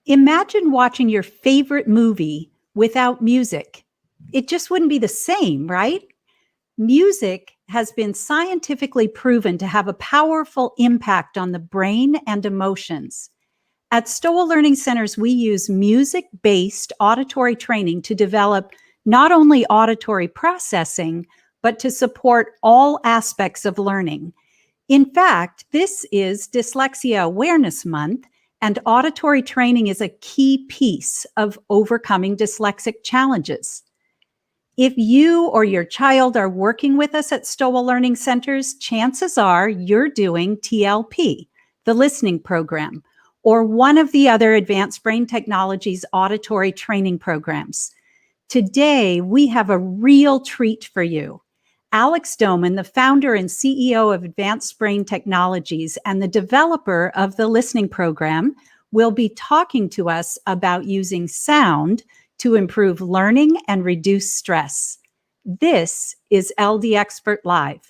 Imagine watching your favorite movie without music. It just wouldn't be the same, right? Music has been scientifically proven to have a powerful impact on the brain and emotions. At Stowell Learning Centers, we use music-based auditory training to develop not only auditory processing, but to support all aspects of learning. In fact, this is Dyslexia Awareness Month, and auditory training is a key piece of overcoming dyslexic challenges. If you or your child are working with us at Stowell Learning Centers, chances are you're doing TLP, the listening program, or one of the other Advanced Brain Technologies auditory training programs. Today, we have a real treat for you. Alex Doman, the founder and CEO of Advanced Brain Technologies and the developer of the listening program, will be talking to us about using sound to improve learning and reduce stress. This is LD Expert Live.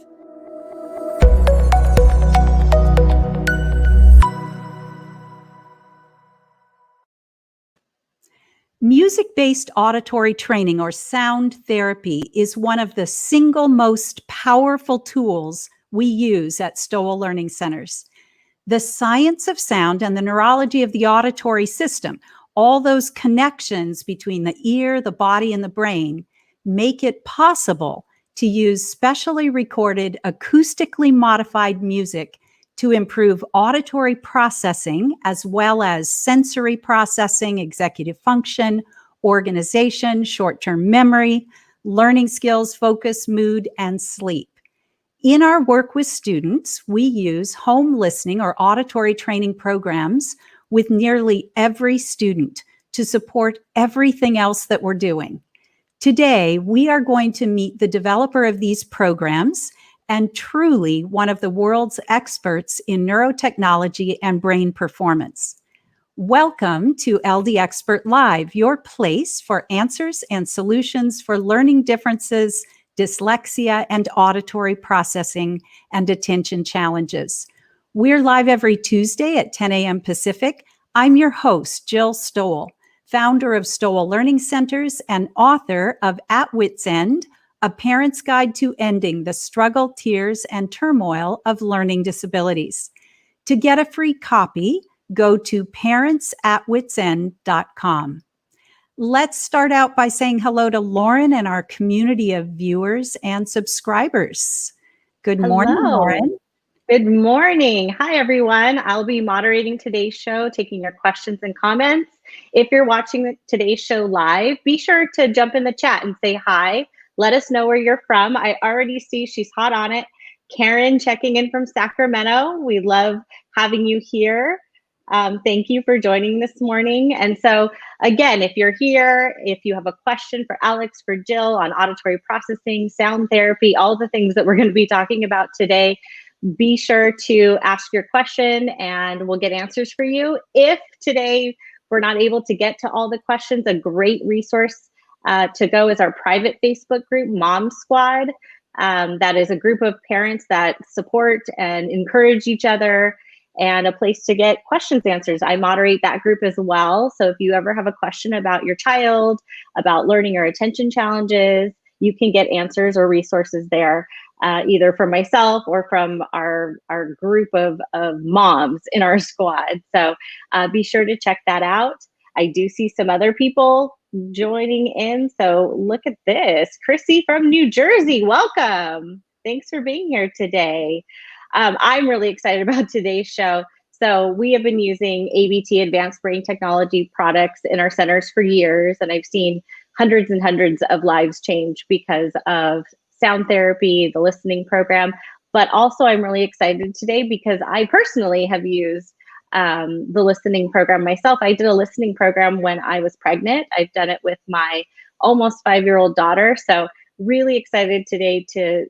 Music-based auditory training, or sound therapy, is one of the single most powerful tools we use at Stowell Learning Centers. The science of sound and the neurology of the auditory system, all those connections between the ear, the body, and the brain, make it possible to use specially recorded, acoustically modified music to improve auditory processing, as well as sensory processing, executive function, organization, short-term memory, learning skills, focus, mood, and sleep. In our work with students, we use home listening or auditory training programs with nearly every student to support everything else that we're doing. Today, we are going to meet the developer of these programs and truly one of the world's experts in neurotechnology and brain performance. Welcome to LD Expert Live, your place for answers and solutions for learning differences, dyslexia, and auditory processing and attention challenges. We're live every Tuesday at 10 a.m. Pacific. I'm your host, Jill Stowell, founder of Stowell Learning Centers and author of At Wit's End, A Parent's Guide to Ending the Struggle, Tears, and Turmoil of Learning Disabilities. To get a free copy, go to parentsatwitsend.com. Let's start out by saying hello to Lauren and our community of viewers and subscribers. Good morning, Lauren. Good morning. Hi, everyone. I'll be moderating today's show, taking your questions and comments. If you're watching today's show live, be sure to jump in the chat and say hi. Let us know where you're from. I already see she's hot on it. Karen checking in from Sacramento. We love having you here. Thank you for joining this morning. And so again, if you're here, if you have a question for Alex, for Jill on auditory processing, sound therapy, all the things that we're going to be talking about today, be sure to ask your question and we'll get answers for you. If today we're not able to get to all the questions, a great resource to go is our private Facebook group, Mom Squad. That is a group of parents that support and encourage each other, and a place to get questions answers. I moderate that group as well. So if you ever have a question about your child, about learning or attention challenges, you can get answers or resources there, either from myself or from our group of moms in our squad. So be sure to check that out. I do see some other people joining in. So look at this. Chrissy from New Jersey, welcome. Thanks for being here today. I'm really excited about today's show. So we have been using ABT, Advanced Brain Technology products in our centers for years, and I've seen hundreds and hundreds of lives change because of sound therapy, the listening program. But also I'm really excited today because I personally have used the listening program myself. I did a listening program when I was pregnant. I've done it with my almost 5-year-old daughter. So really excited today to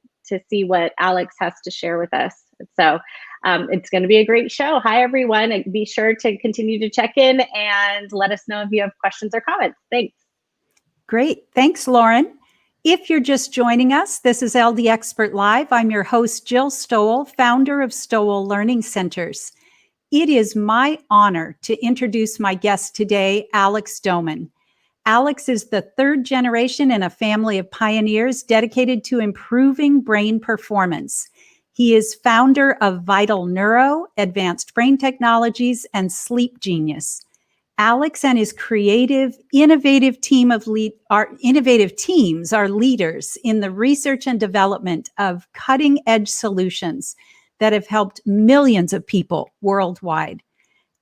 see what Alex has to share with us. So it's going to be a great show. Hi, everyone. And be sure to continue to check in and let us know if you have questions or comments. Thanks. Great. Thanks, Lauren. If you're just joining us, this is LD Expert Live. I'm your host, Jill Stowell, founder of Stowell Learning Centers. it is my honor to introduce my guest today, Alex Doman. Alex is the third generation in a family of pioneers dedicated to improving brain performance. He is founder of Vital Neuro, Advanced Brain Technologies, and Sleep Genius. Alex and his innovative teams are leaders in the research and development of cutting-edge solutions that have helped millions of people worldwide.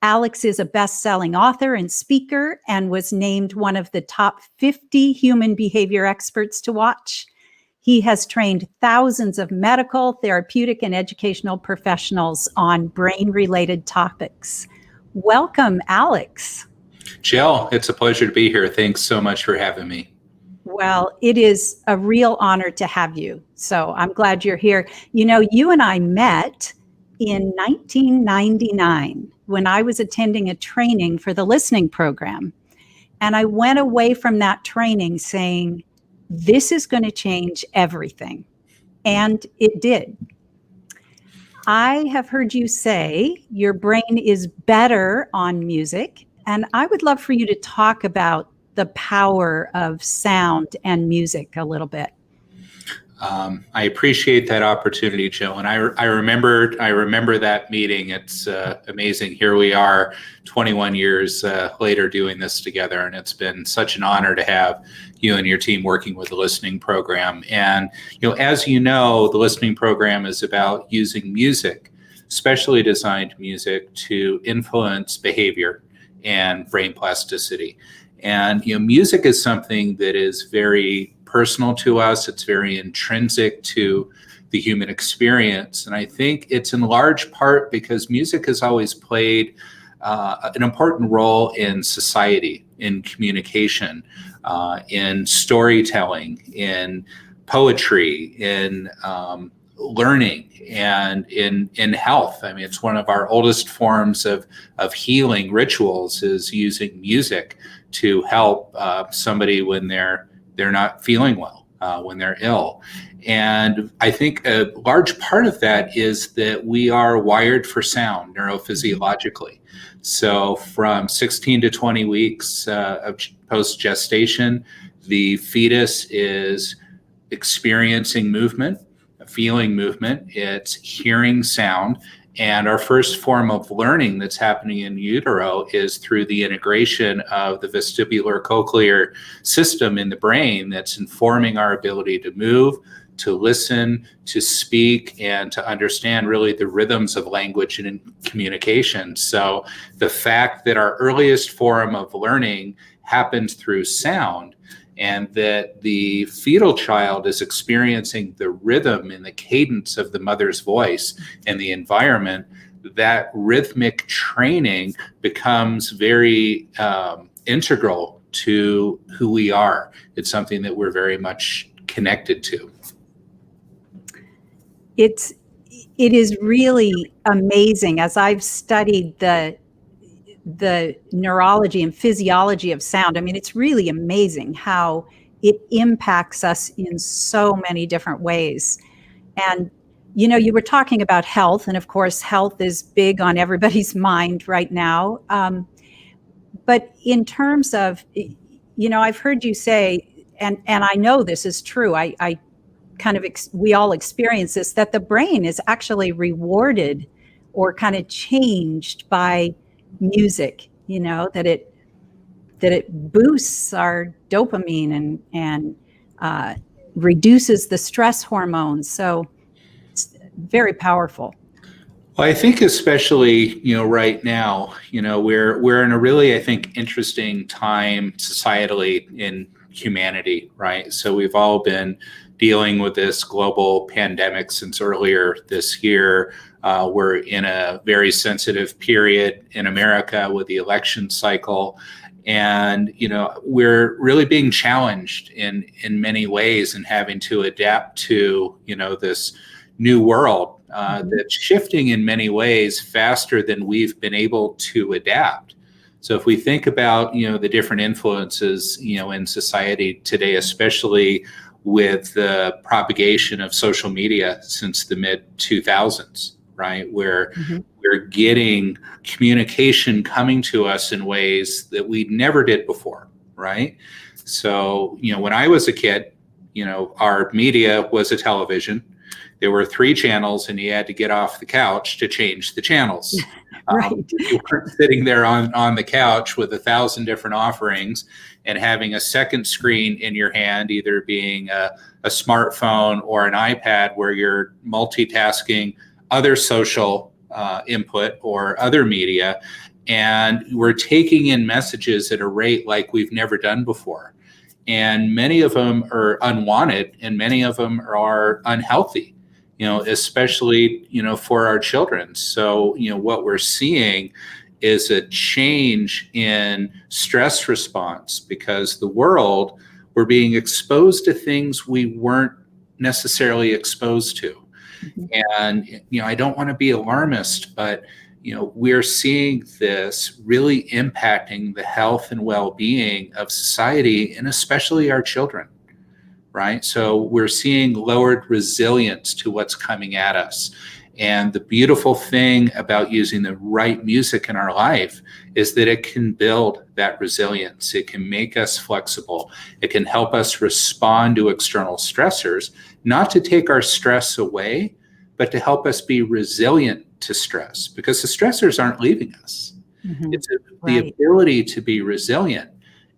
Alex is a best-selling author and speaker and was named one of the top 50 human behavior experts to watch. He has trained thousands of medical, therapeutic, and educational professionals on brain-related topics. Welcome, Alex. Jill, it's a pleasure to be here. Thanks so much for having me. Well, it is a real honor to have you. So I'm glad you're here. You know, you and I met in 1999 when I was attending a training for the listening program. And I went away from that training saying, this is going to change everything. And it did. I have heard you say your brain is better on music. And I would love for you to talk about the power of sound and music a little bit. I appreciate that opportunity, Jill. And I remember that meeting. It's amazing. Here we are 21 years later doing this together. And it's been such an honor to have you and your team working with the listening program. And, as you know, the listening program is about using music, specially designed music, to influence behavior and brain plasticity. And, music is something that is very personal to us. It's very intrinsic to the human experience. And I think it's in large part because music has always played an important role in society, in communication, in storytelling, in poetry, in learning, and in health. I mean, it's one of our oldest forms of healing rituals is using music to help somebody when they're not feeling well, when they're ill. And I think a large part of that is that we are wired for sound neurophysiologically. So from 16 to 20 weeks of post-gestation, the fetus is experiencing movement, feeling movement, it's hearing sound. And our first form of learning that's happening in utero is through the integration of the vestibular cochlear system in the brain that's informing our ability to move, to listen, to speak, and to understand really the rhythms of language and communication. So the fact that our earliest form of learning happens through sound, and that the fetal child is experiencing the rhythm and the cadence of the mother's voice and the environment, that rhythmic training becomes very integral to who we are. It's something that we're very much connected to. It is really amazing. As I've studied the neurology and physiology of sound, I mean, it's really amazing how it impacts us in so many different ways. And, you were talking about health, and of course, health is big on everybody's mind right now. But in terms of, I've heard you say, and I know this is true, I kind of, we all experience this, that the brain is actually rewarded or kind of changed by music, that it boosts our dopamine and reduces the stress hormones. So it's very powerful. Well, I think especially, right now, we're in a really, I think, interesting time societally in humanity, right? So we've all been dealing with this global pandemic since earlier this year. We're in a very sensitive period in America with the election cycle. And, we're really being challenged in many ways and having to adapt to, this new world that's shifting in many ways faster than we've been able to adapt. So if we think about, the different influences, in society today, especially with the propagation of social media since the mid 2000s, right? Where we're getting communication coming to us in ways that we never did before, right? So, when I was a kid, our media was a television. There were 3 channels, and you had to get off the couch to change the channels. Right. You weren't sitting there on the couch with 1,000 different offerings and having a second screen in your hand, either being a smartphone or an iPad, where you're multitasking other social input or other media. And we're taking in messages at a rate like we've never done before. And many of them are unwanted, and many of them are unhealthy, especially, for our children. So, what we're seeing is a change in stress response, because we're being exposed to things we weren't necessarily exposed to. And, I don't want to be alarmist, but, we're seeing this really impacting the health and well-being of society, and especially our children, right? So we're seeing lowered resilience to what's coming at us. And the beautiful thing about using the right music in our life is that it can build that resilience. It can make us flexible. It can help us respond to external stressors, not to take our stress away, but to help us be resilient to stress, because the stressors aren't leaving us. It's the ability to be resilient.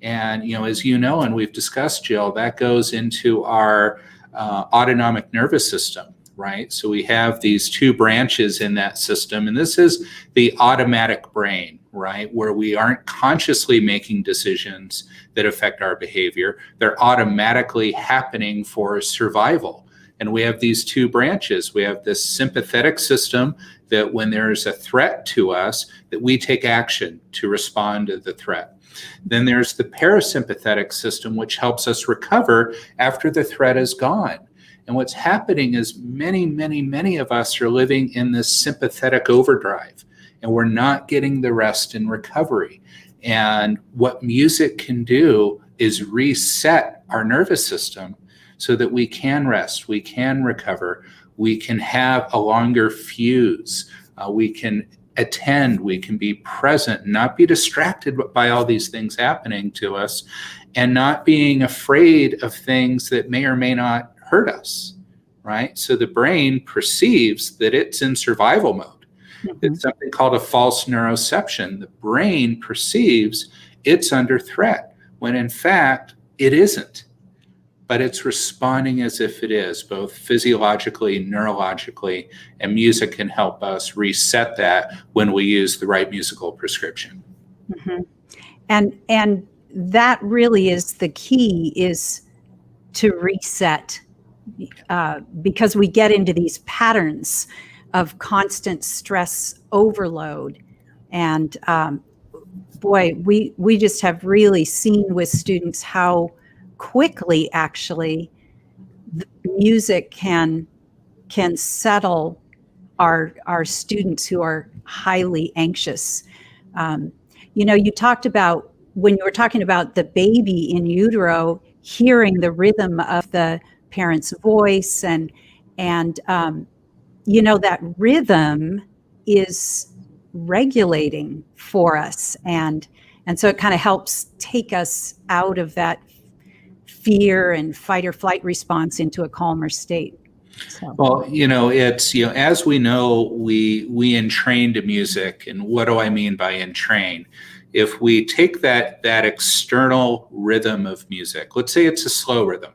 And, as you know, and we've discussed, Jill, that goes into our autonomic nervous system, right? So we have these 2 branches in that system, and this is the automatic brain, right? Where we aren't consciously making decisions that affect our behavior. They're automatically happening for survival. And we have these 2 branches. We have this sympathetic system, that when there's a threat to us, that we take action to respond to the threat. Then there's the parasympathetic system, which helps us recover after the threat is gone. And what's happening is many of us are living in this sympathetic overdrive, and we're not getting the rest and recovery. And what music can do is reset our nervous system so that we can rest, we can recover, we can have a longer fuse, we can attend, we can be present, not be distracted by all these things happening to us, and not being afraid of things that may or may not hurt us, right? So the brain perceives that it's in survival mode. It's something called a false neuroception. The brain perceives it's under threat, when in fact it isn't. But it's responding as if it is, both physiologically, neurologically, and music can help us reset that when we use the right musical prescription. And that really is the key, is to reset, because we get into these patterns of constant stress overload. And boy, we just have really seen with students how quickly actually the music can settle our students who are highly anxious. You talked about, when you were talking about the baby in utero, hearing the rhythm of the parent's voice, and that rhythm is regulating for us, and so it kind of helps take us out of that fear and fight or flight response into a calmer state. So. Well, it's, as we know, we entrain to music. And what do I mean by entrain? If we take that external rhythm of music, let's say it's a slow rhythm,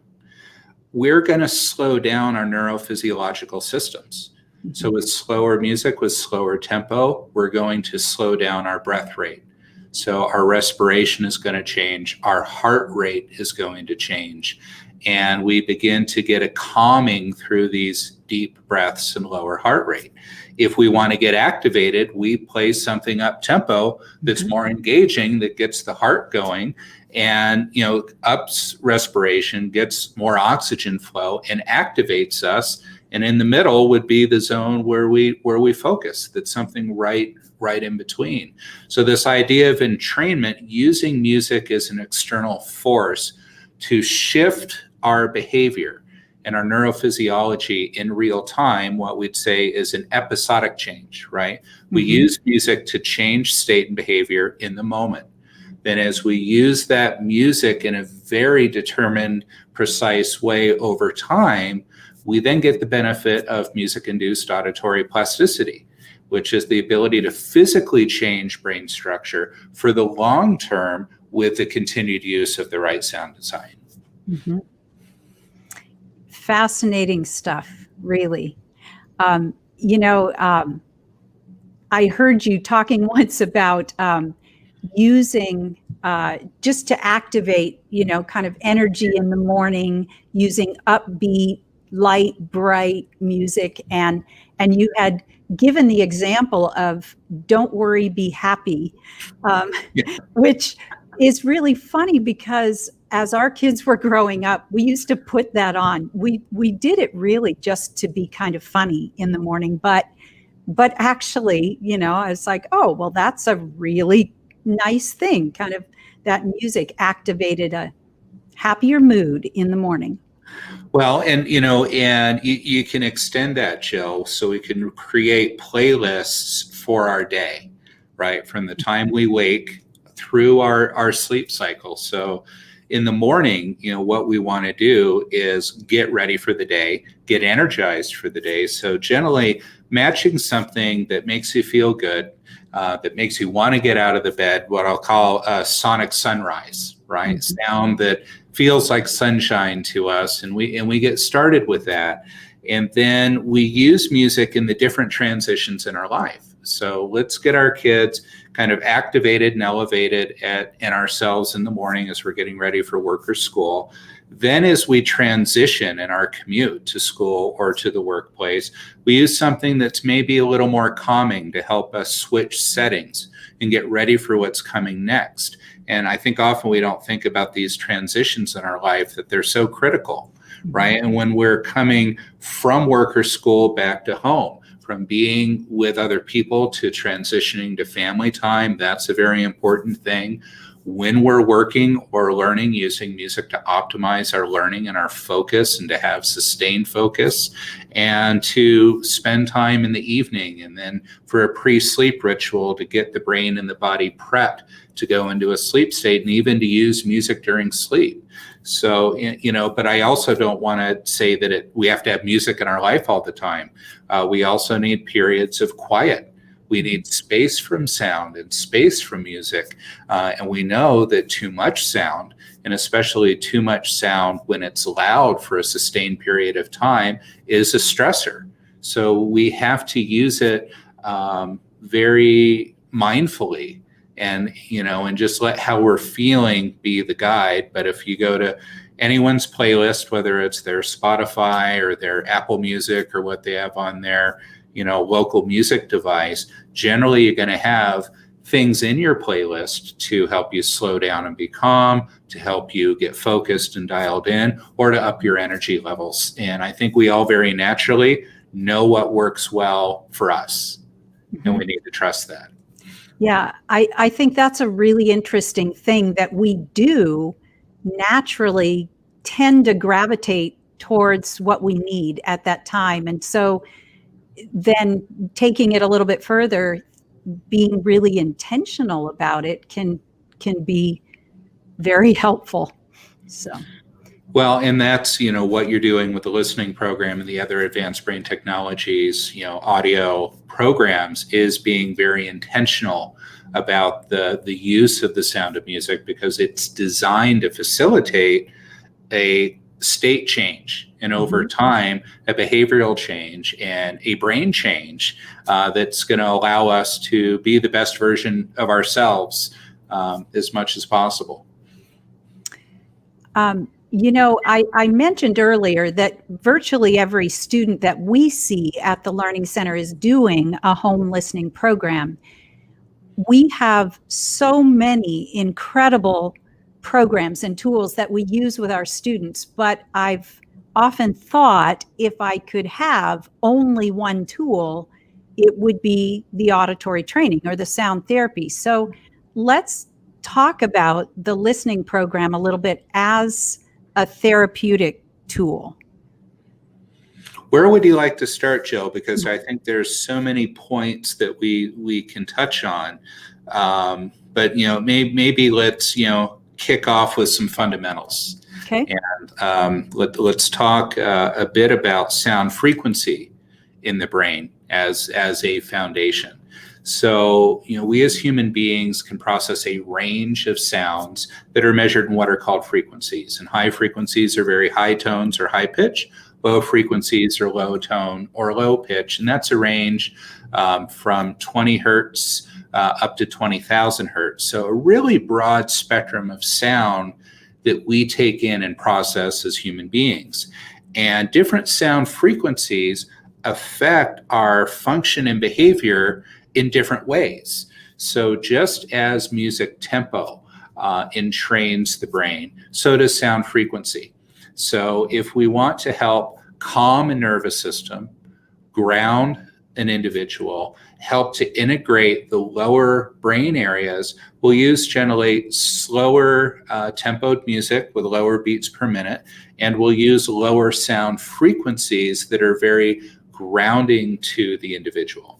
we're going to slow down our neurophysiological systems. So with slower music, with slower tempo, we're going to slow down our breath rate. So our respiration is going to change, our heart rate is going to change, and we begin to get a calming through these deep breaths and lower heart rate. If we want to get activated, we play something up tempo that's more engaging, that gets the heart going, and ups respiration, gets more oxygen flow, and activates us. And in the middle would be the zone where we focus. That's something right in between. So this idea of entrainment, using music as an external force to shift our behavior. And our neurophysiology in real time, what we'd say is an episodic change, right? We use music to change state and behavior in the moment. Then as we use that music in a very determined, precise way over time, we then get the benefit of music-induced auditory plasticity, which is the ability to physically change brain structure for the long term with the continued use of the right sound design. Fascinating stuff, really. I heard you talking once about using just to activate, kind of energy in the morning, using upbeat, light, bright music. And you had given the example of "Don't worry, be happy," which is really funny because as our kids were growing up, we used to put that on. We did it really just to be kind of funny in the morning, but actually, I was like, oh, well, that's a really nice thing. Kind of that music activated a happier mood in the morning. Well, and you can extend that, Jill, so we can create playlists for our day, right? From the time we wake through our sleep cycle. So in the morning, what we want to do is get ready for the day, get energized for the day. So generally matching something that makes you feel good, that makes you want to get out of the bed, what I'll call a sonic sunrise, right? Sound that feels like sunshine to us. And we get started with that. And then we use music in the different transitions in our life. So let's get our kids kind of activated and elevated in ourselves in the morning as we're getting ready for work or school. Then as we transition in our commute to school or to the workplace, we use something that's maybe a little more calming to help us switch settings and get ready for what's coming next. And I think often we don't think about these transitions in our life, that they're so critical, right? And when we're coming from work or school back to home, from being with other people to transitioning to family time, that's a very important thing. When we're working or learning, using music to optimize our learning and our focus and to have sustained focus, and to spend time in the evening and then for a pre-sleep ritual to get the brain and the body prepped to go into a sleep state, and even to use music during sleep. So, but I also don't want to say that we have to have music in our life all the time. We also need periods of quiet. We need space from sound and space from music. And we know that too much sound, and especially too much sound when it's loud for a sustained period of time, is a stressor. So we have to use it very mindfully. And just let how we're feeling be the guide. But if you go to anyone's playlist, whether it's their Spotify or their Apple Music or what they have on their, local music device, generally you're going to have things in your playlist to help you slow down and be calm, to help you get focused and dialed in, or to up your energy levels. And I think we all very naturally know what works well for us, and we need to trust that. Yeah, I think that's a really interesting thing, that we do naturally tend to gravitate towards what we need at that time. And so then taking it a little bit further, being really intentional about it can be very helpful. So. Well, and that's, what you're doing with the listening program and the other advanced brain technologies, audio programs, is being very intentional about the use of the sound of music, because it's designed to facilitate a state change, and over time, a behavioral change and a brain change that's going to allow us to be the best version of ourselves as much as possible. I mentioned earlier that virtually every student that we see at the Learning Center is doing a home listening program. We have so many incredible programs and tools that we use with our students, but I've often thought if I could have only one tool, it would be the auditory training or the sound therapy. So let's talk about the listening program a little bit as a therapeutic tool. Where would you like to start, Jill? Because I think there's so many points that we can touch on. But maybe let's kick off with some fundamentals. Okay. And let's talk a bit about sound frequency in the brain as a foundation. So, we as human beings can process a range of sounds that are measured in what are called frequencies. And high frequencies are very high tones or high pitch. Low frequencies are low tone or low pitch. And that's a range from 20 hertz up to 20,000 hertz. So a really broad spectrum of sound that we take in and process as human beings. And different sound frequencies affect our function and behavior in different ways. So just as music tempo entrains the brain, so does sound frequency. So if we want to help calm a nervous system, ground an individual, help to integrate the lower brain areas, we'll use generally slower tempoed music with lower beats per minute, and we'll use lower sound frequencies that are very grounding to the individual.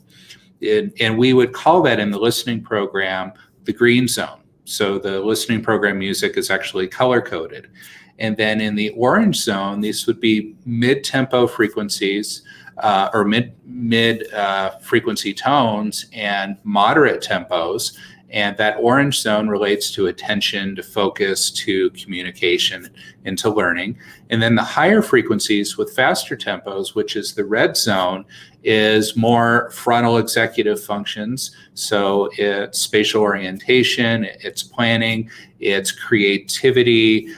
And we would call that in the listening program the green zone. So the listening program music is actually color coded. And then in the orange zone, these would be mid-tempo frequencies or mid frequency tones and moderate tempos. And that orange zone relates to attention, to focus, to communication, and to learning. And then the higher frequencies with faster tempos, which is the red zone, is more frontal executive functions. So it's spatial orientation, it's planning, it's creativity,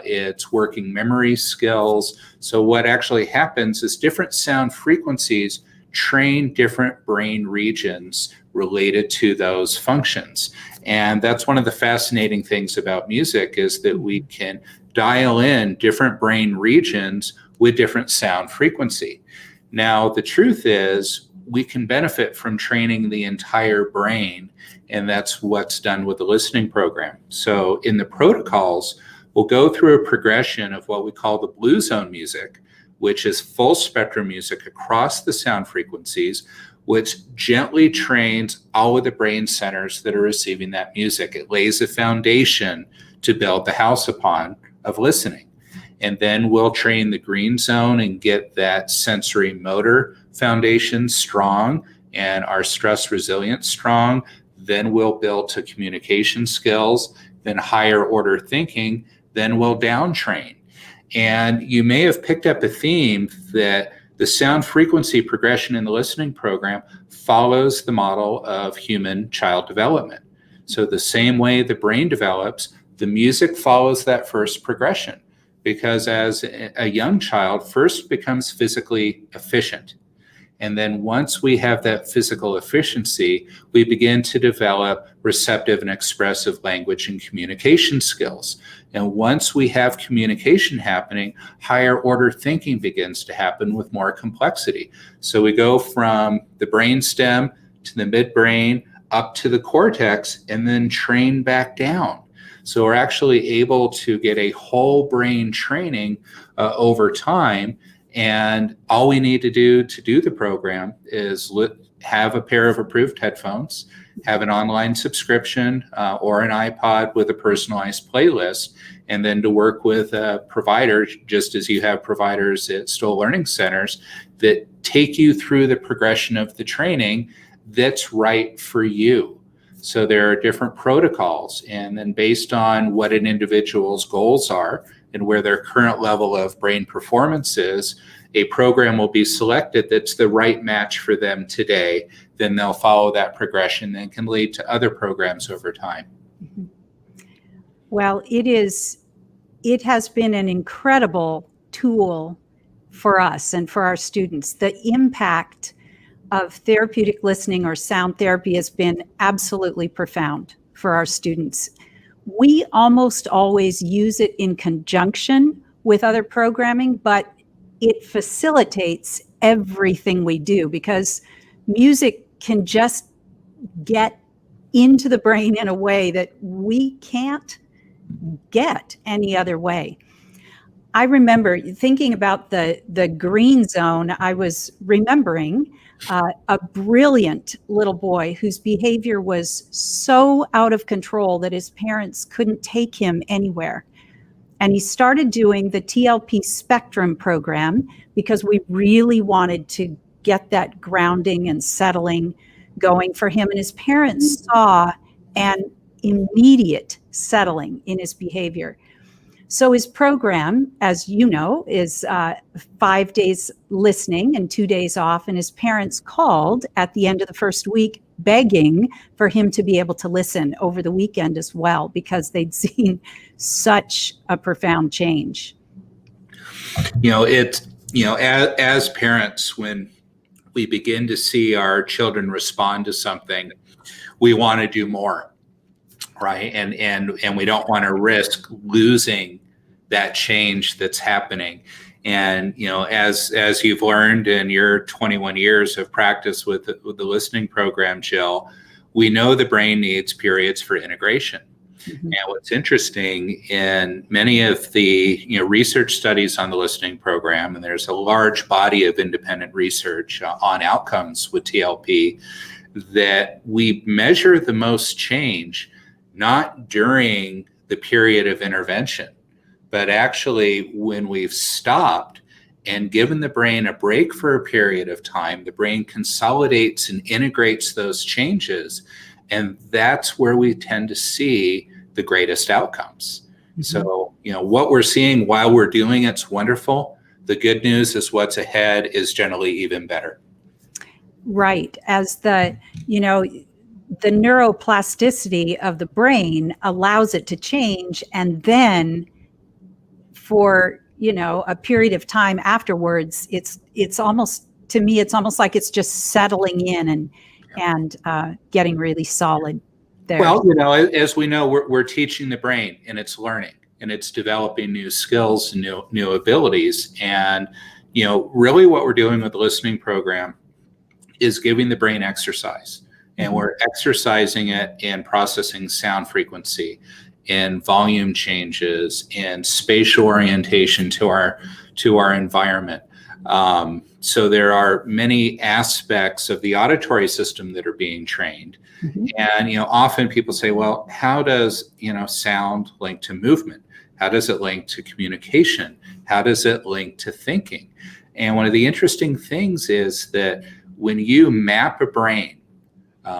it's working memory skills. So what actually happens is different sound frequencies train different brain regions related to those functions. And that's one of the fascinating things about music, is that we can dial in different brain regions with different sound frequency. Now, the truth is we can benefit from training the entire brain, and that's what's done with the listening program. So in the protocols, we'll go through a progression of what we call the blue zone music, which is full spectrum music across the sound frequencies, which gently trains all of the brain centers that are receiving that music. It lays a foundation to build the house upon of listening. And then we'll train the green zone and get that sensory motor foundation strong and our stress resilience strong. Then we'll build to communication skills, then higher order thinking, then we'll down train. And you may have picked up a theme that the sound frequency progression in the listening program follows the model of human child development. So the same way the brain develops, the music follows that first progression, because as a young child first becomes physically efficient. And then once we have that physical efficiency, we begin to develop receptive and expressive language and communication skills. And once we have communication happening, higher order thinking begins to happen with more complexity. So we go from the brainstem to the midbrain up to the cortex and then train back down. So we're actually able to get a whole brain training over time. And all we need to do the program is have a pair of approved headphones, have an online subscription or an iPod with a personalized playlist, and then to work with a provider, just as you have providers at Stowell Learning Centers that take you through the progression of the training that's right for you. So there are different protocols, and then based on what an individual's goals are and where their current level of brain performance is, a program will be selected that's the right match for them today. Then they'll follow that progression and can lead to other programs over time. Mm-hmm. Well, it has been an incredible tool for us and for our students. The impact of therapeutic listening or sound therapy has been absolutely profound for our students. We almost always use it in conjunction with other programming, but it facilitates everything we do, because music can just get into the brain in a way that we can't get any other way. I remember thinking about the green zone. I was remembering a brilliant little boy whose behavior was so out of control that his parents couldn't take him anywhere. And he started doing the TLP Spectrum program because we really wanted to get that grounding and settling going for him. And his parents saw an immediate settling in his behavior. So his program, as you know, is 5 days listening and 2 days off. And his parents called at the end of the first week begging for him to be able to listen over the weekend as well, because they'd seen such a profound change. As parents, when we begin to see our children respond to something, we want to do more. Right. And we don't want to risk losing that change that's happening. And, as you've learned in your 21 years of practice with the listening program, Jill, we know the brain needs periods for integration. Mm-hmm. And what's interesting in many of the research studies on the listening program, and there's a large body of independent research on outcomes with TLP, that we measure the most change not during the period of intervention, but actually when we've stopped and given the brain a break for a period of time, the brain consolidates and integrates those changes. And that's where we tend to see the greatest outcomes. Mm-hmm. So, what we're seeing while we're doing it's wonderful. The good news is what's ahead is generally even better. Right. As the neuroplasticity of the brain allows it to change, and then for a period of time afterwards, it's almost, to me, it's almost like it's just settling in and getting really solid there. Well, as we know, we're teaching the brain, and it's learning, and it's developing new skills and new abilities. And really what we're doing with the listening program is giving the brain exercise. And we're exercising it in processing sound frequency, in volume changes, in spatial orientation to our environment. So there are many aspects of the auditory system that are being trained. Mm-hmm. And often people say, well, how does sound link to movement? How does it link to communication? How does it link to thinking? And one of the interesting things is that when you map a brain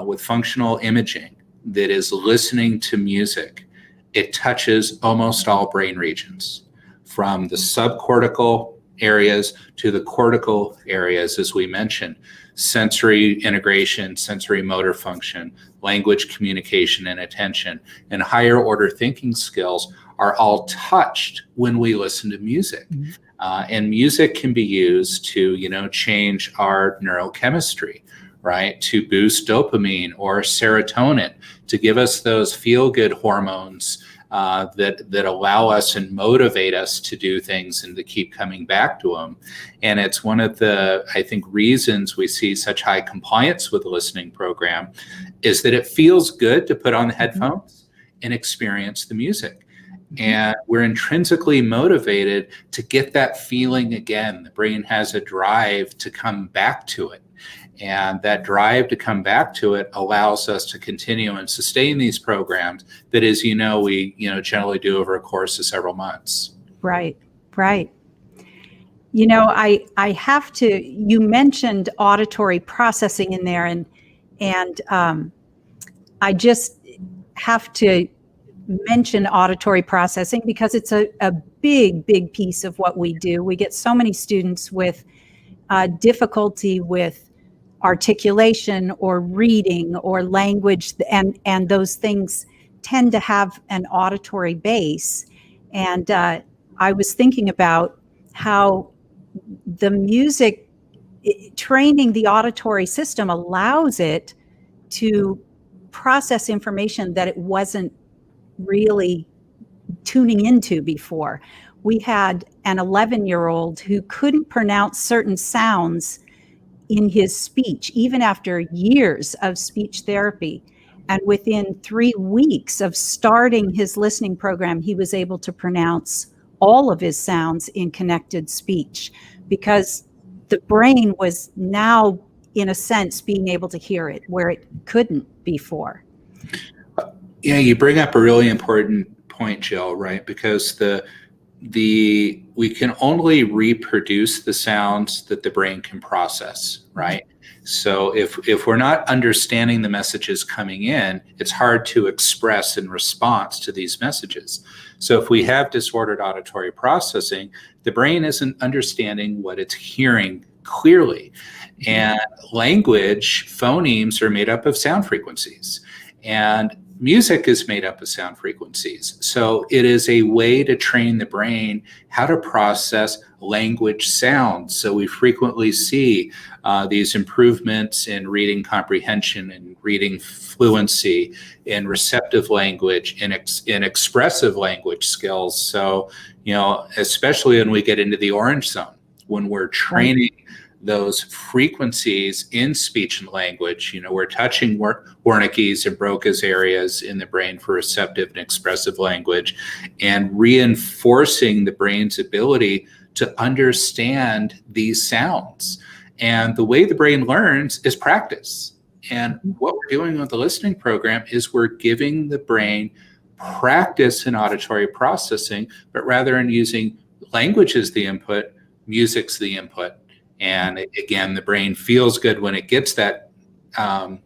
with functional imaging that is listening to music, it touches almost all brain regions, from the subcortical areas to the cortical areas, as we mentioned. Sensory integration, sensory motor function, language communication and attention, and higher order thinking skills are all touched when we listen to music. Mm-hmm. And music can be used to, change our neurochemistry, right? To boost dopamine or serotonin, to give us those feel-good hormones that allow us and motivate us to do things and to keep coming back to them. And it's one of the, I think, reasons we see such high compliance with the listening program is that it feels good to put on the headphones and experience the music. And we're intrinsically motivated to get that feeling again. The brain has a drive to come back to it. And that drive to come back to it allows us to continue and sustain these programs that, as we generally do over a course of several months. Right. I have to, you mentioned auditory processing in there, and I just have to mention auditory processing because it's a big piece of what we do. We get so many students with difficulty with articulation or reading or language, and those things tend to have an auditory base. And I was thinking about how the music training the auditory system allows it to process information that it wasn't really tuning into before. We had an 11-year-old who couldn't pronounce certain sounds in his speech, even after years of speech therapy. And within 3 weeks of starting his listening program, he was able to pronounce all of his sounds in connected speech, because the brain was now, in a sense, being able to hear it where it couldn't before. Yeah, you bring up a really important point, Jill, right? Because we can only reproduce the sounds that the brain can process, right? So if we're not understanding the messages coming in, it's hard to express in response to these messages. So if we have disordered auditory processing, the brain isn't understanding what it's hearing clearly. And language, phonemes are made up of sound frequencies. And music is made up of sound frequencies. So it is a way to train the brain how to process language sounds. So we frequently see these improvements in reading comprehension and reading fluency, in receptive language, in expressive language skills. So, especially when we get into the orange zone, when we're training those frequencies in speech and language, we're touching Wernicke's and Broca's areas in the brain for receptive and expressive language, and reinforcing the brain's ability to understand these sounds. And the way the brain learns is practice. And what we're doing with the listening program is we're giving the brain practice in auditory processing, but rather than using language as the input, music's the input. And again, the brain feels good when it gets that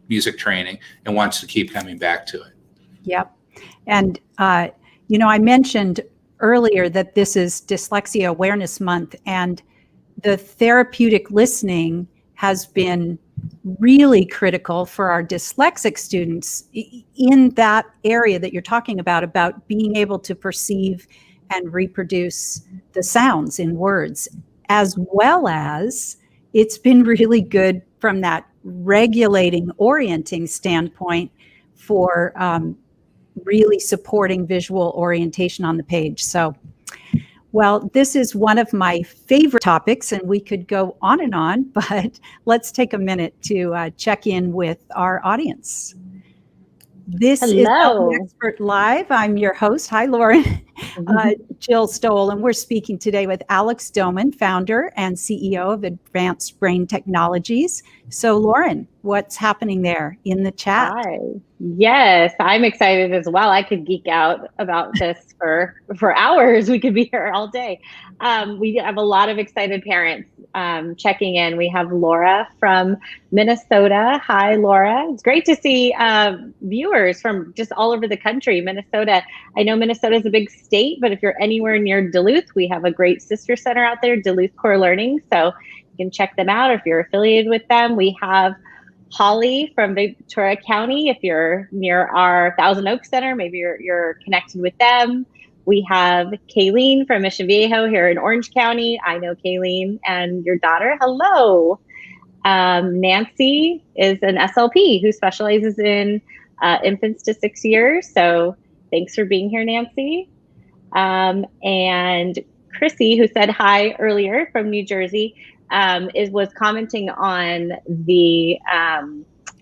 music training and wants to keep coming back to it. Yep. And, I mentioned earlier that this is Dyslexia Awareness Month, and the therapeutic listening has been really critical for our dyslexic students in that area that you're talking about being able to perceive and reproduce the sounds in words, as well as it's been really good from that regulating, orienting standpoint for really supporting visual orientation on the page. So, well, this is one of my favorite topics, and we could go on and on, but let's take a minute to check in with our audience. This is Health Expert Live. I'm your host. Hi, Lauren. Jill Stowell, and we're speaking today with Alex Doman, founder and CEO of Advanced Brain Technologies. So, Lauren, what's happening there in the chat? Hi. Yes, I'm excited as well. I could geek out about this for hours. We could be here all day. We have a lot of excited parents checking in. We have Laura from Minnesota. Hi, Laura. It's great to see viewers from just all over the country. Minnesota. I know Minnesota is a big state, but if you're anywhere near Duluth, we have a great sister center out there, Duluth Core Learning. So you can check them out if you're affiliated with them. We have Holly from Ventura County. If you're near our Thousand Oaks Center, maybe you're connected with them. We have Kayleen from Mission Viejo here in Orange County. I know Kayleen and your daughter. Hello. Nancy is an SLP who specializes in infants to 6 years. So thanks for being here, Nancy. And Chrissy, who said hi earlier from New Jersey, was commenting on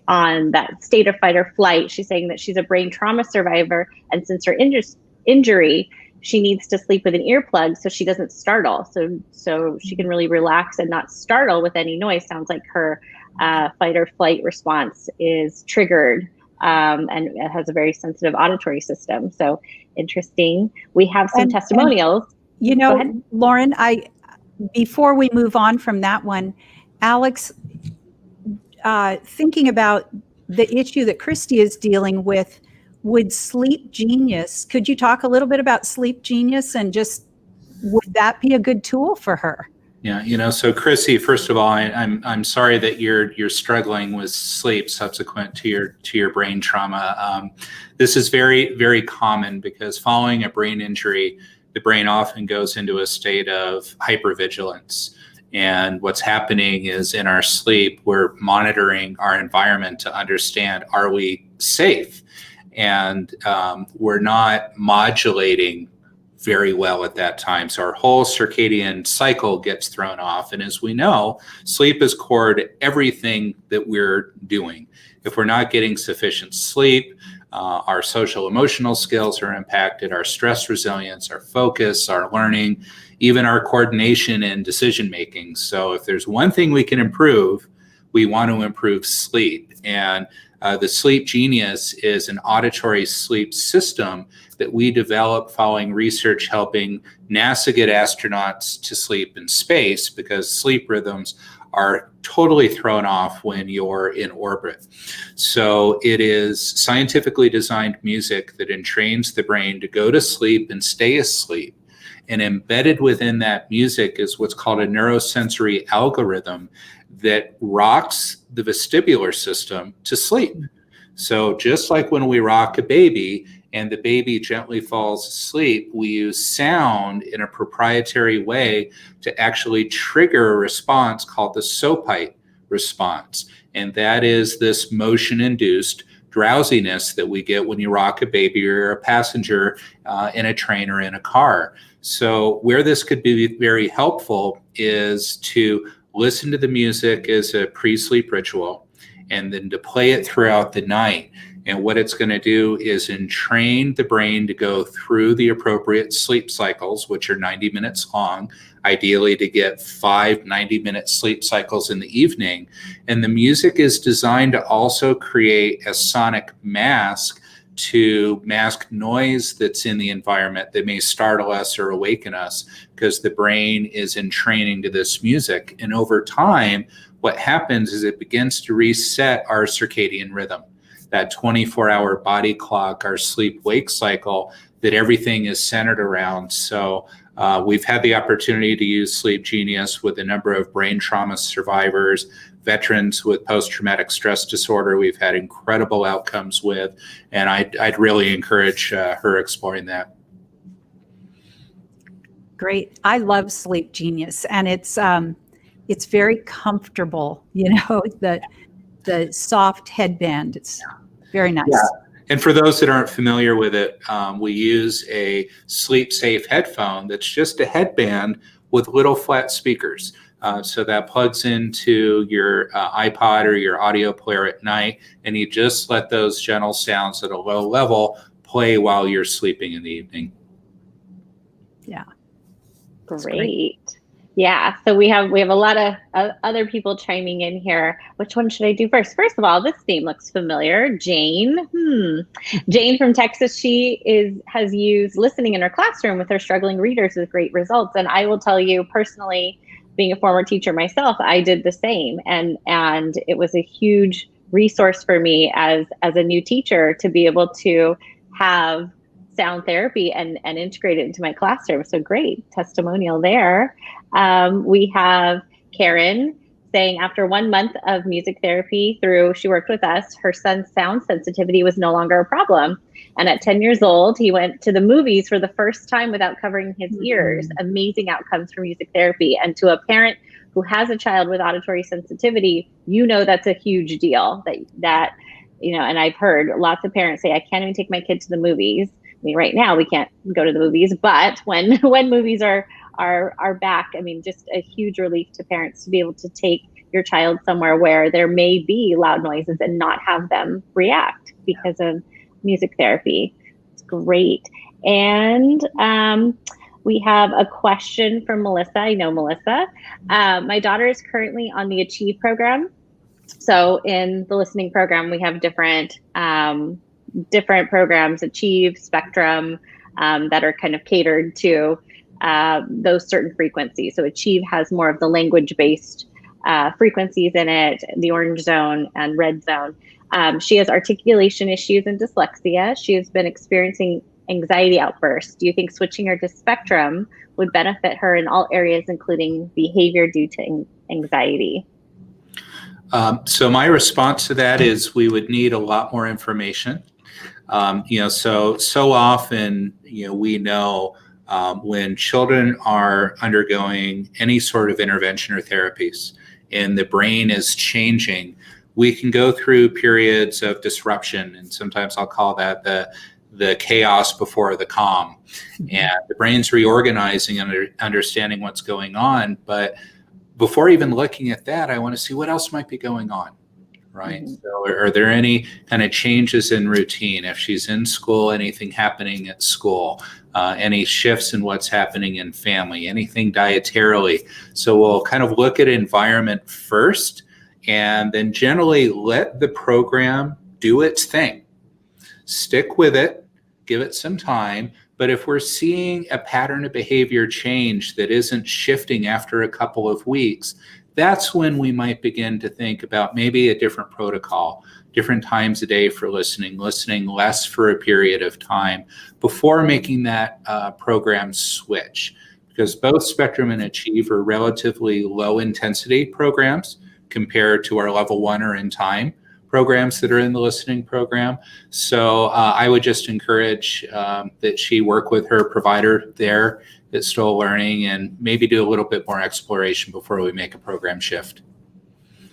that state of fight or flight. She's saying that she's a brain trauma survivor, and since her injury, she needs to sleep with an earplug so she doesn't startle. So she can really relax and not startle with any noise. Sounds like her fight or flight response is triggered, and it has a very sensitive auditory system. So interesting. We have some testimonials. Lauren, before we move on from that one, Alex, thinking about the issue that Christy is dealing with, would Sleep Genius, could you talk a little bit about Sleep Genius, and just would that be a good tool for her? Yeah, so Chrissy, first of all, I'm sorry that you're struggling with sleep subsequent to your brain trauma. This is very, very common because following a brain injury, the brain often goes into a state of hypervigilance. And what's happening is in our sleep, we're monitoring our environment to understand, are we safe? And we're not modulating very well at that time. So our whole circadian cycle gets thrown off. And as we know, sleep is core to everything that we're doing. If we're not getting sufficient sleep, Our social emotional skills are impacted, our stress resilience, our focus, our learning, even our coordination and decision making. So if there's one thing we can improve, we want to improve sleep. And the Sleep Genius is an auditory sleep system that we developed following research helping NASA get astronauts to sleep in space, because sleep rhythms are totally thrown off when you're in orbit. So it is scientifically designed music that entrains the brain to go to sleep and stay asleep. And embedded within that music is what's called a neurosensory algorithm that rocks the vestibular system to sleep. So just like when we rock a baby and the baby gently falls asleep, we use sound in a proprietary way to actually trigger a response called the sopite response. And that is this motion-induced drowsiness that we get when you rock a baby or a passenger in a train or in a car. So where this could be very helpful is to listen to the music as a pre-sleep ritual, and then to play it throughout the night. And what it's going to do is entrain the brain to go through the appropriate sleep cycles, which are 90 minutes long, ideally to get 5 90-minute sleep cycles in the evening. And the music is designed to also create a sonic mask to mask noise that's in the environment that may startle us or awaken us, because the brain is entraining to this music. And over time, what happens is it begins to reset our circadian rhythm, that 24-hour body clock, our sleep-wake cycle that everything is centered around. So we've had the opportunity to use Sleep Genius with a number of brain trauma survivors, veterans with post-traumatic stress disorder. We've had incredible outcomes with, and I'd really encourage her exploring that. Great. I love Sleep Genius, and it's very comfortable. You know, the soft headband. It's very nice. Yeah. And for those that aren't familiar with it, we use a sleep-safe headphone that's just a headband with little flat speakers. So that plugs into your iPod or your audio player at night, and you just let those gentle sounds at a low level play while you're sleeping in the evening. Yeah. Great. Yeah, so we have a lot of other people chiming in here. Which one should I do first? First of all, this name looks familiar. Jane. Jane from Texas. She has used listening in her classroom with her struggling readers with great results. And I will tell you personally, being a former teacher myself, I did the same, and it was a huge resource for me as a new teacher to be able to have sound therapy and integrate it into my classroom. So great testimonial there. We have Karen saying after 1 month of music therapy she worked with us, her son's sound sensitivity was no longer a problem. And at 10 years old, he went to the movies for the first time without covering his ears. Amazing outcomes for music therapy. And to a parent who has a child with auditory sensitivity, that's a huge deal that and I've heard lots of parents say, I can't even take my kid to the movies. I mean, right now we can't go to the movies, but when movies are back, I mean, just a huge relief to parents to be able to take your child somewhere where there may be loud noises and not have them react because of music therapy. It's great. And we have a question from Melissa. I know Melissa. My daughter is currently on the Achieve program. So in the listening program, we have different programs, Achieve, Spectrum, that are kind of catered to those certain frequencies. So Achieve has more of the language-based frequencies in it, the orange zone and red zone. She has articulation issues and dyslexia. She has been experiencing anxiety outbursts. Do you think switching her to Spectrum would benefit her in all areas, including behavior due to anxiety? So my response to that is we would need a lot more information. So often, we know when children are undergoing any sort of intervention or therapies and the brain is changing, we can go through periods of disruption. And sometimes I'll call that the chaos before the calm. And the brain's reorganizing and understanding what's going on. But before even looking at that, I want to see what else might be going on. right? So are there any kind of changes in routine? If she's in school, anything happening at school, any shifts in what's happening in family, anything dietarily. So we'll kind of look at environment first, and then generally let the program do its thing. Stick with it, give it some time. But if we're seeing a pattern of behavior change that isn't shifting after a couple of weeks, that's when we might begin to think about maybe a different protocol, different times a day for listening less for a period of time before making that program switch. Because both Spectrum and Achieve are relatively low intensity programs compared to our level 1 or in time programs that are in the listening program. So I would just encourage that she work with her provider there at Stowell Learning and maybe do a little bit more exploration before we make a program shift.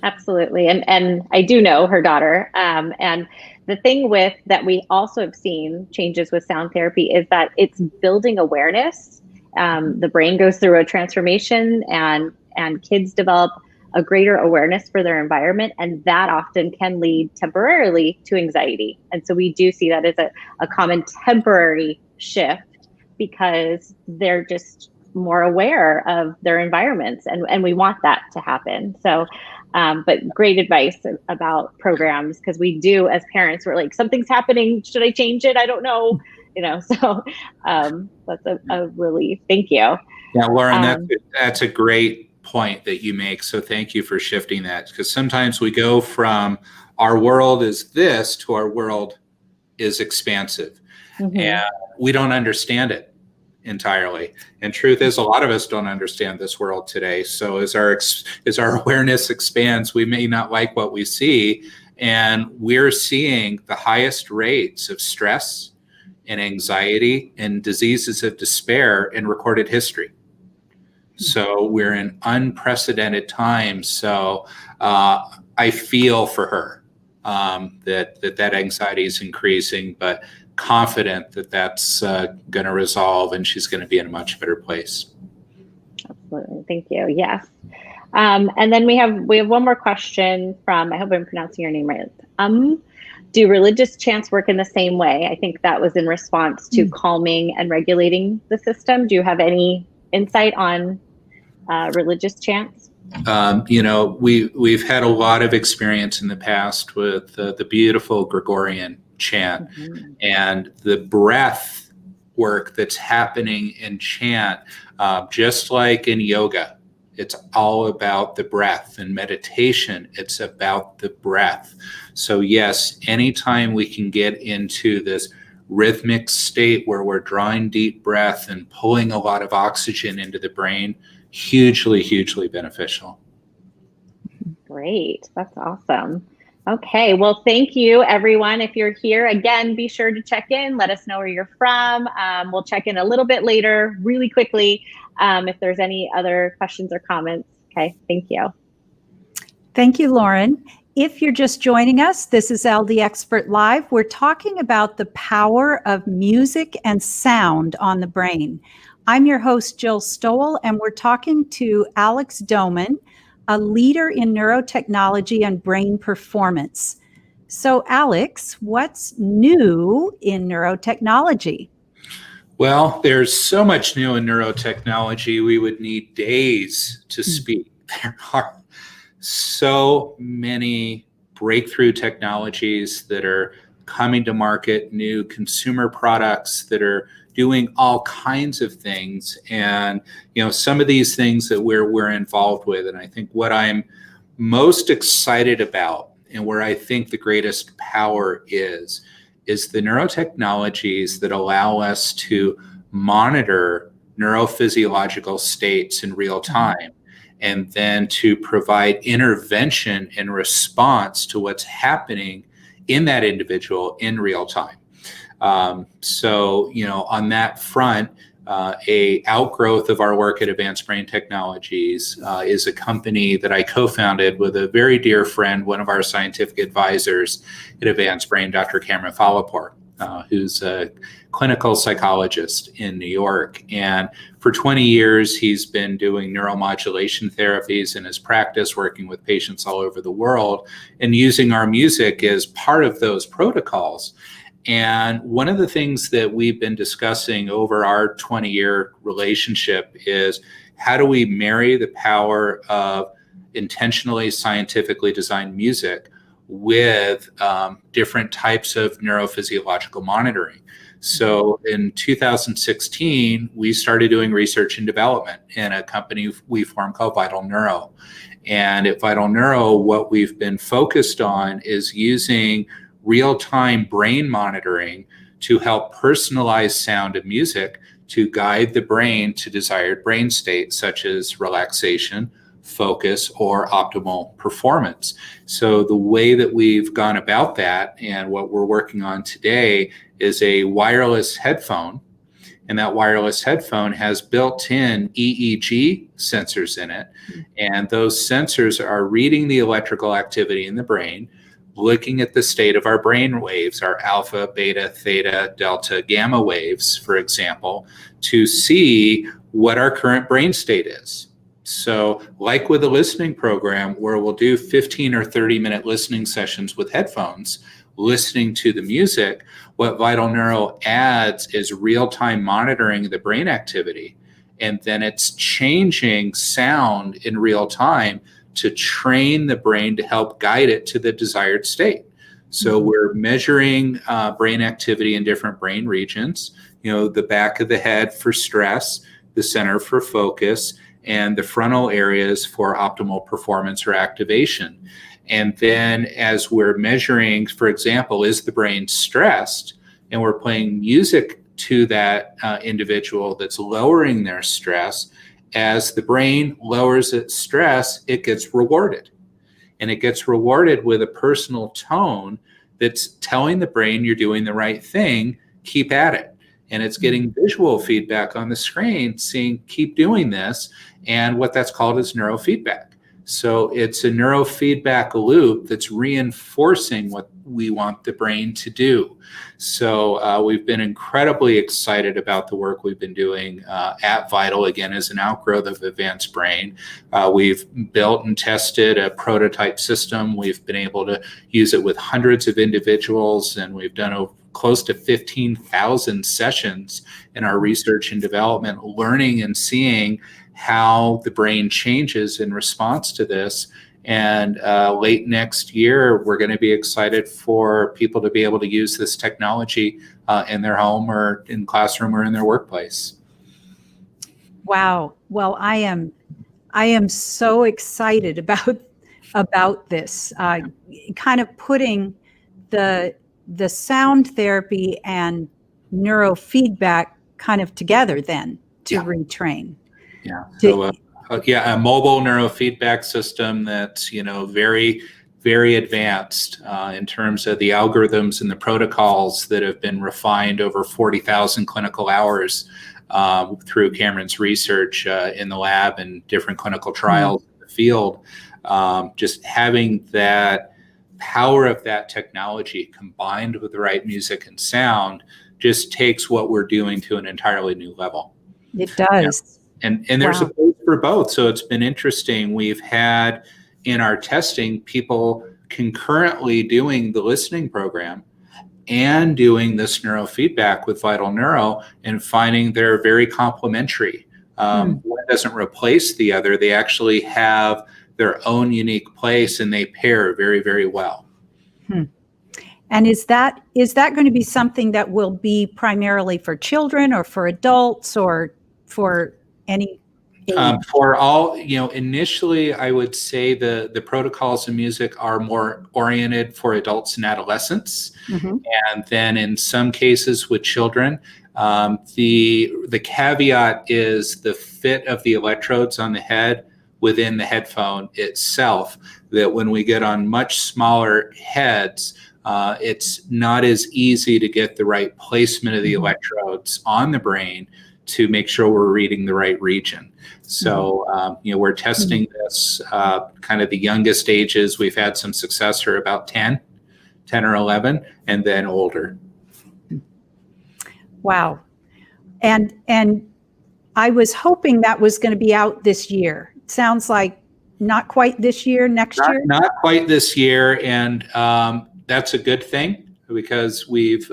Absolutely. And I do know her daughter. And the thing with that we also have seen changes with sound therapy is that it's building awareness. The brain goes through a transformation and kids develop a greater awareness for their environment, and that often can lead temporarily to anxiety. And so we do see that as a common temporary shift because they're just more aware of their environments, and we want that to happen. So, but great advice about programs, because we do, as parents, we're like, something's happening, should I change it? I don't know, so that's a relief. Thank you. Yeah, Lauren, that's a great point that you make. So thank you for shifting that, because sometimes we go from our world is this to our world is expansive, and we don't understand it entirely. And truth is, a lot of us don't understand this world today. So as our awareness expands, we may not like what we see, and we're seeing the highest rates of stress and anxiety and diseases of despair in recorded history. So we're in unprecedented times. So I feel for her that anxiety is increasing, but confident that that's going to resolve and she's going to be in a much better place. Absolutely. Thank you. Yes. And then we have one more question from, I hope I'm pronouncing your name right. Do religious chants work in the same way? I think that was in response to calming and regulating the system. Do you have any insight on religious chants? We've had a lot of experience in the past with the beautiful Gregorian chant, and the breath work that's happening in chant, just like in yoga. It's all about the breath. In meditation, it's about the breath. So yes, anytime we can get into this rhythmic state where we're drawing deep breath and pulling a lot of oxygen into the brain, hugely, hugely beneficial. Great. That's awesome. Okay. Well, thank you, everyone. If you're here, again, be sure to check in. Let us know where you're from. We'll check in a little bit later, really quickly, if there's any other questions or comments. Okay. Thank you. Thank you, Lauren. If you're just joining us, this is LD Expert Live. We're talking about the power of music and sound on the brain. I'm your host, Jill Stowell, and we're talking to Alex Doman, a leader in neurotechnology and brain performance. So, Alex, what's new in neurotechnology? Well, there's so much new in neurotechnology, we would need days to speak. There are so many breakthrough technologies that are coming to market, new consumer products that are doing all kinds of things. And, some of these things that we're involved with. And I think what I'm most excited about and where I think the greatest power is the neurotechnologies that allow us to monitor neurophysiological states in real time, and then to provide intervention and response to what's happening in that individual in real time. So, on that front, a outgrowth of our work at Advanced Brain Technologies is a company that I co-founded with a very dear friend, one of our scientific advisors at Advanced Brain, Dr. Cameron Fallapur. who's a clinical psychologist in New York. And for 20 years, he's been doing neuromodulation therapies in his practice, working with patients all over the world and using our music as part of those protocols. And one of the things that we've been discussing over our 20-year relationship is how do we marry the power of intentionally scientifically designed music with different types of neurophysiological monitoring. So in 2016, we started doing research and development in a company we formed called Vital Neuro. And at Vital Neuro, what we've been focused on is using real-time brain monitoring to help personalize sound and music to guide the brain to desired brain states, such as relaxation, focus, or optimal performance. So the way that we've gone about that and what we're working on today is a wireless headphone. And that wireless headphone has built-in EEG sensors in it. And those sensors are reading the electrical activity in the brain, looking at the state of our brain waves, our alpha, beta, theta, delta, gamma waves, for example, to see what our current brain state is. So like with a listening program where we'll do 15 or 30-minute listening sessions with headphones, listening to the music, what Vital Neuro adds is real-time monitoring of the brain activity. And then it's changing sound in real time to train the brain to help guide it to the desired state. So we're measuring brain activity in different brain regions, the back of the head for stress, the center for focus, and the frontal areas for optimal performance or activation. And then as we're measuring, for example, is the brain stressed, and we're playing music to that individual that's lowering their stress, as the brain lowers its stress, it gets rewarded. And it gets rewarded with a personal tone that's telling the brain you're doing the right thing, keep at it. And it's getting visual feedback on the screen saying, keep doing this. And what that's called is neurofeedback. So it's a neurofeedback loop that's reinforcing what we want the brain to do. So we've been incredibly excited about the work we've been doing at Vital, again, as an outgrowth of Advanced Brain. We've built and tested a prototype system. We've been able to use it with hundreds of individuals, and we've done close to 15,000 sessions in our research and development, learning and seeing how the brain changes in response to this. And late next year, we're going to be excited for people to be able to use this technology in their home or in classroom or in their workplace. Wow. Well, I am so excited about this, kind of putting the sound therapy and neurofeedback kind of together then to retrain. Yeah. So, a mobile neurofeedback system that's, very, very advanced in terms of the algorithms and the protocols that have been refined over 40,000 clinical hours through Cameron's research in the lab and different clinical trials in the field. Just having that power of that technology combined with the right music and sound just takes what we're doing to an entirely new level. It does. Yeah. And there's a place for both. So it's been interesting. We've had in our testing people concurrently doing the listening program and doing this neurofeedback with Vital Neuro and finding they're very complementary. One doesn't replace the other. They actually have their own unique place and they pair very, very well. And is that going to be something that will be primarily for children or for adults or for any age? For all, initially I would say the protocols in music are more oriented for adults and adolescents. And then in some cases with children, the caveat is the fit of the electrodes on the head within the headphone itself, that when we get on much smaller heads, it's not as easy to get the right placement of the electrodes on the brain to make sure we're reading the right region. So, we're testing this kind of the youngest ages. We've had some success are about 10 or 11, and then older. Wow. And I was hoping that was going to be out this year. Sounds like not quite this year, next year? Not quite this year, and that's a good thing because we've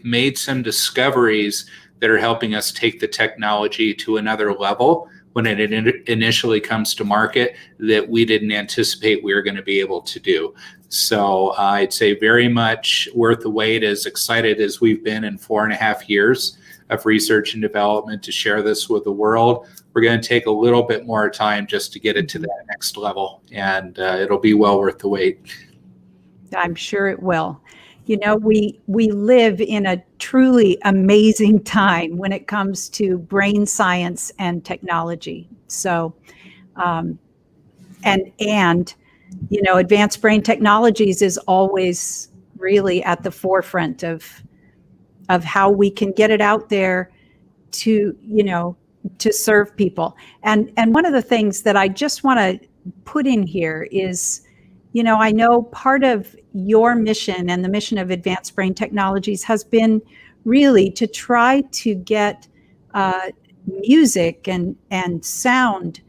made some discoveries that are helping us take the technology to another level when it initially comes to market that we didn't anticipate we were going to be able to do. So I'd say very much worth the wait, as excited as we've been in 4.5 years of research and development to share this with the world. We're going to take a little bit more time just to get it to that next level, and it'll be well worth the wait. I'm sure it will. You know, we live in a truly amazing time when it comes to brain science and technology. So, and you know, advanced brain technologies is always really at the forefront of how we can get it out there to, you know, to serve people. And one of the things that I just want to put in here is, you know, I know part of your mission and the mission of Advanced Brain Technologies has been really to try to get music and sound,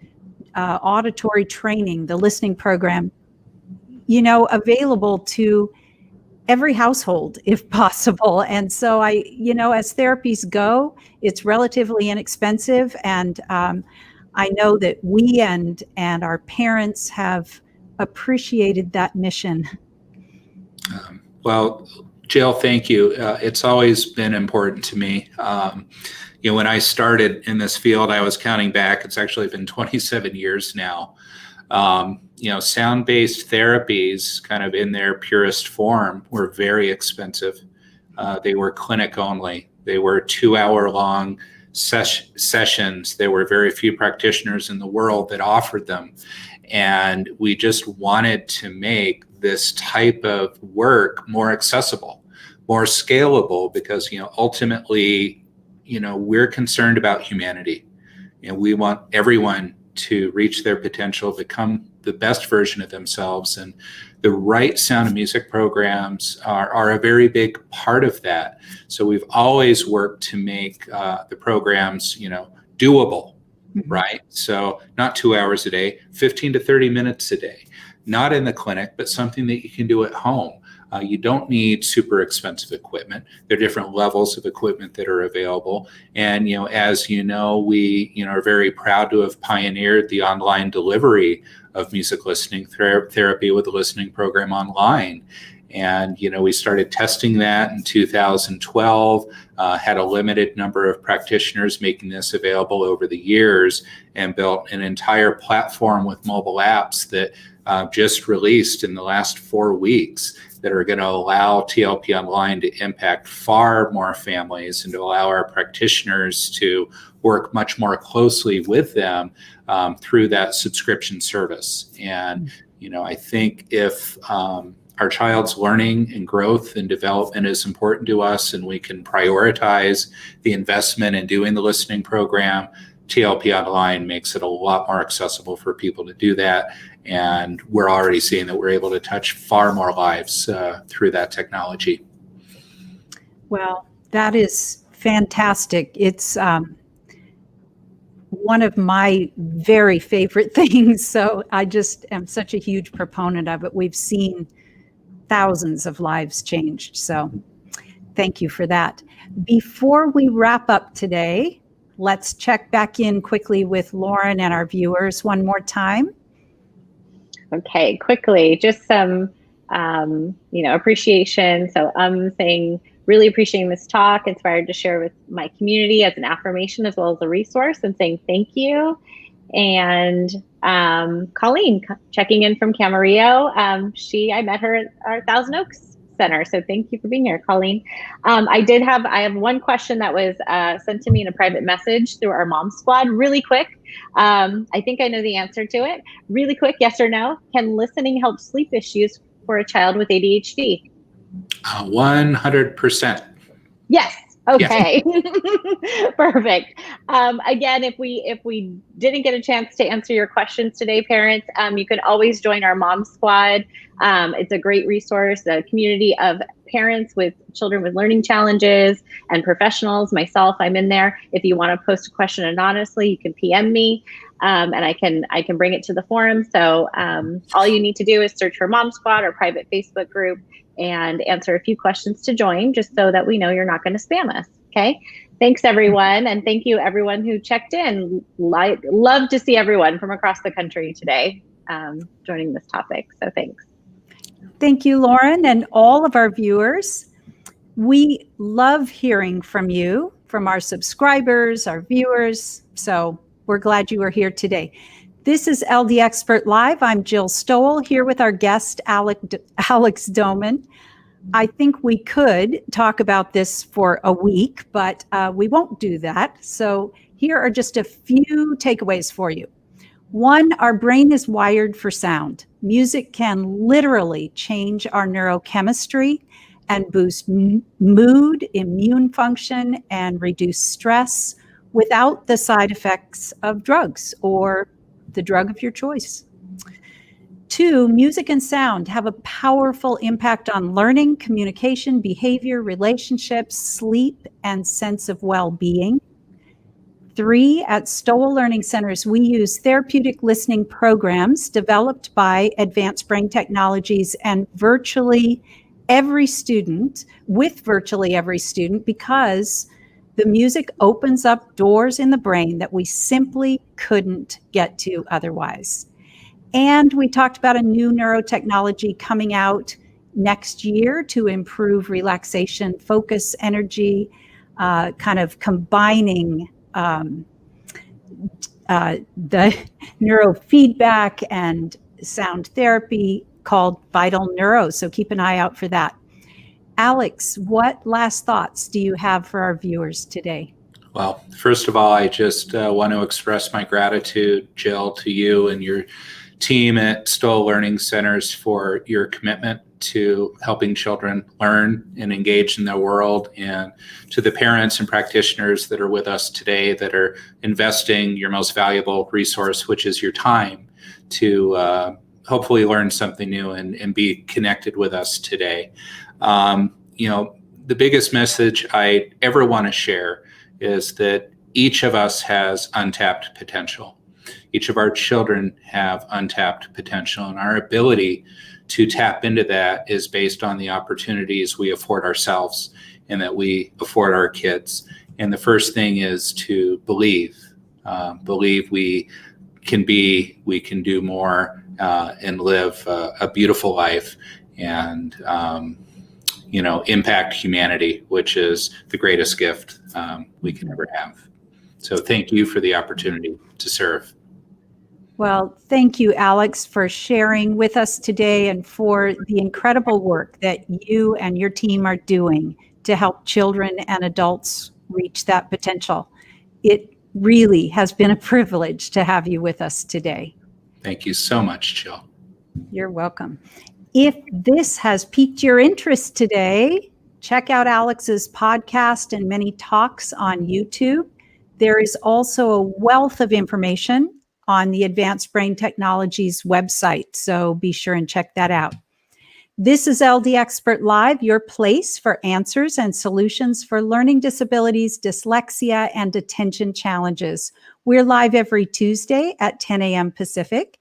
auditory training, the listening program, you know, available to every household if possible. And so you know, as therapies go, it's relatively inexpensive. And I know that we and our parents have appreciated that mission. Well, Jill, thank you. It's always been important to me. You know, when I started in this field, I was counting back. It's actually been 27 years now. You know, sound-based therapies, kind of in their purest form, were very expensive. They were clinic only. They were 2-hour-long sessions. There were very few practitioners in the world that offered them. And we just wanted to make this type of work more accessible, more scalable, because, you know, ultimately, you know, we're concerned about humanity. And we want everyone to reach their potential, become the best version of themselves. And the right sound and music programs are a very big part of that. So we've always worked to make the programs, you know, doable, right? So not 2 hours a day, 15 to 30 minutes a day, not in the clinic, but something that you can do at home. You don't need super expensive equipment. There are different levels of equipment that are available. And, you know, as you know, we, you know, are very proud to have pioneered the online delivery of music listening therapy with the listening program online. And, you know, we started testing that in 2012, had a limited number of practitioners making this available over the years, and built an entire platform with mobile apps that just released in the last 4 weeks that are going to allow TLP Online to impact far more families and to allow our practitioners to work much more closely with them through that subscription service. And, you know, I think if our child's learning and growth and development is important to us, and we can prioritize the investment in doing the listening program, TLP Online makes it a lot more accessible for people to do that. And we're already seeing that we're able to touch far more lives through that technology. Well, that is fantastic. It's one of my very favorite things. So I just am such a huge proponent of it. We've seen thousands of lives changed. So thank you for that. Before we wrap up today, let's check back in quickly with Lauren and our viewers one more time. Okay, quickly, just some, you know, appreciation. So saying, really appreciating this talk, inspired to share with my community as an affirmation as well as a resource, and saying thank you. And Colleen checking in from Camarillo. I met her at our Thousand Oaks Center. So thank you for being here, Colleen. I have one question that was sent to me in a private message through our Mom Squad. Really quick. I think I know the answer to it. Really quick, yes or no? Can listening help sleep issues for a child with ADHD? 100%. Yes. Okay. Yes. Perfect. Again, if we didn't get a chance to answer your questions today, parents, you could always join our Mom Squad. It's a great resource, a community of parents with children with learning challenges and professionals. Myself, I'm in there. If you want to post a question anonymously, you can PM me, and I can bring it to the forum. So all you need to do is search for Mom Squad or private Facebook group and answer a few questions to join, just so that we know you're not going to spam us. Okay. Thanks, everyone. And thank you, everyone who checked in. Love to see everyone from across the country today joining this topic. So thanks. Thank you, Lauren, and all of our viewers. We love hearing from you, from our subscribers, our viewers. So we're glad you are here today. This is LD Expert Live. I'm Jill Stowell here with our guest, Alex Doman. I think we could talk about this for a week, but we won't do that. So here are just a few takeaways for you. One, our brain is wired for sound. Music can literally change our neurochemistry and boost mood, immune function, and reduce stress without the side effects of drugs or the drug of your choice. Two, music and sound have a powerful impact on learning, communication, behavior, relationships, sleep, and sense of well-being. Three, at Stowell Learning Centers, we use therapeutic listening programs developed by Advanced Brain Technologies and with virtually every student, because the music opens up doors in the brain that we simply couldn't get to otherwise. And we talked about a new neurotechnology coming out next year to improve relaxation, focus, energy, kind of combining the neurofeedback and sound therapy called Vital Neuro. So keep an eye out for that. Alex, what last thoughts do you have for our viewers today? Well, first of all, I just want to express my gratitude, Jill, to you and your team at Stowell Learning Centers for your commitment to helping children learn and engage in their world, and to the parents and practitioners that are with us today that are investing your most valuable resource, which is your time, to hopefully learn something new and be connected with us today. The biggest message I ever want to share is that each of us has untapped potential. Each of our children have untapped potential, and our ability to tap into that is based on the opportunities we afford ourselves and that we afford our kids. And the first thing is to believe we can do more and live a beautiful life and impact humanity, which is the greatest gift we can ever have. So thank you for the opportunity to serve. Well, thank you, Alex, for sharing with us today and for the incredible work that you and your team are doing to help children and adults reach that potential. It really has been a privilege to have you with us today. Thank you so much, Jill. You're welcome. If this has piqued your interest today, check out Alex's podcast and many talks on YouTube. There is also a wealth of information on the Advanced Brain Technologies website, so be sure and check that out. This is LD Expert Live, your place for answers and solutions for learning disabilities, dyslexia, and attention challenges. We're live every Tuesday at 10 a.m. Pacific.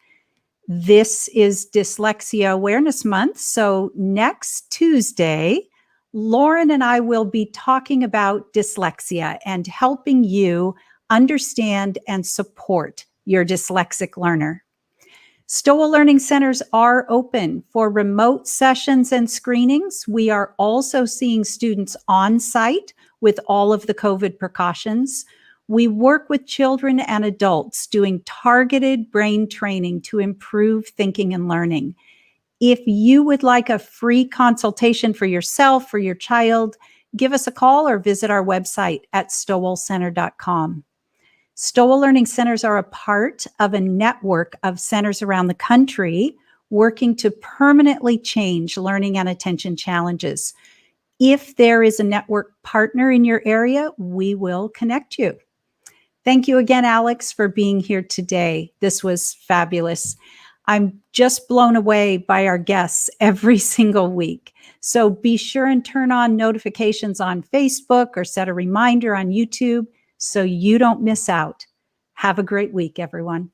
This is Dyslexia Awareness Month, so next Tuesday, Lauren and I will be talking about dyslexia and helping you understand and support your dyslexic learner. Stowell Learning Centers are open for remote sessions and screenings. We are also seeing students on site with all of the COVID precautions. We work with children and adults doing targeted brain training to improve thinking and learning. If you would like a free consultation for yourself or your child, give us a call or visit our website at stowellcenter.com. Stowell Learning Centers are a part of a network of centers around the country working to permanently change learning and attention challenges. If there is a network partner in your area, we will connect you. Thank you again, Alex, for being here today. This was fabulous. I'm just blown away by our guests every single week. So be sure and turn on notifications on Facebook or set a reminder on YouTube so you don't miss out. Have a great week, everyone.